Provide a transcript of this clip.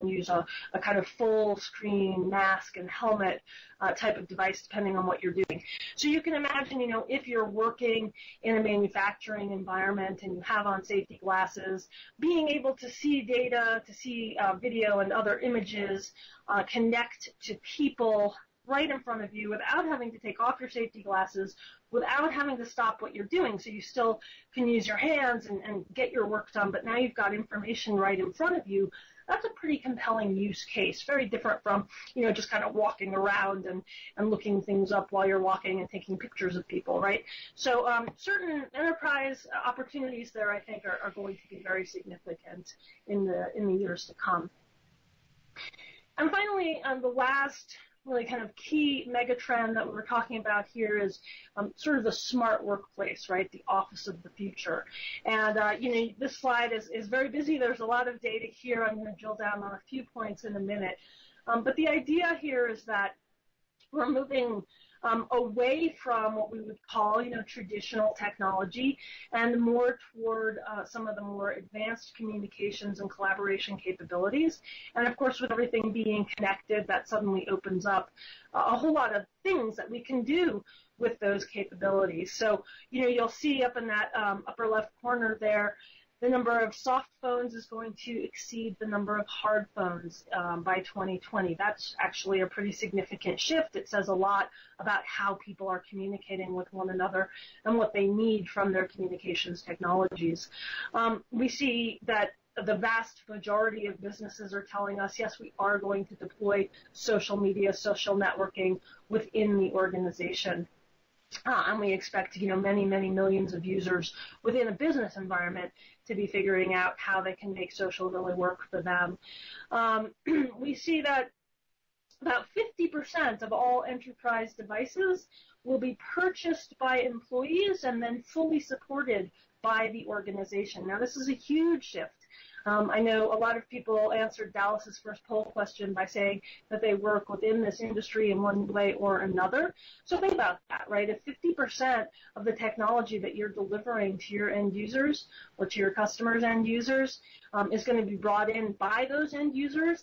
use a kind of full screen mask and helmet type of device depending on what you're doing. So you can imagine, if you're working in a manufacturing environment and you have on safety glasses, being able to see data, to see video and other images, connect to people right in front of you without having to take off your safety glasses, without having to stop what you're doing. So you still can use your hands and get your work done, but now you've got information right in front of you. That's a pretty compelling use case, very different from, just kind of walking around and looking things up while you're walking and taking pictures of people, right? So certain enterprise opportunities there, I think, are going to be very significant in the years to come. And finally, the last really kind of key megatrend that we're talking about here is sort of the smart workplace, right? The office of the future. And, this slide is very busy. There's a lot of data here. I'm going to drill down on a few points in a minute. But the idea here is that we're moving away from what we would call, traditional technology and more toward some of the more advanced communications and collaboration capabilities. And of course, with everything being connected, that suddenly opens up a whole lot of things that we can do with those capabilities. So, you'll see up in that upper left corner there, the number of soft phones is going to exceed the number of hard phones by 2020. That's actually a pretty significant shift. It says a lot about how people are communicating with one another and what they need from their communications technologies. We see that the vast majority of businesses are telling us, yes, we are going to deploy social media, social networking within the organization. And we expect, many, many millions of users within a business environment to be figuring out how they can make social really work for them. We see that about 50% of all enterprise devices will be purchased by employees and then fully supported by the organization. Now, this is a huge shift. I know a lot of people answered Dallas's first poll question by saying that they work within this industry in one way or another. So think about that, right? If 50% of the technology that you're delivering to your end users or to your customers' end users is going to be brought in by those end users,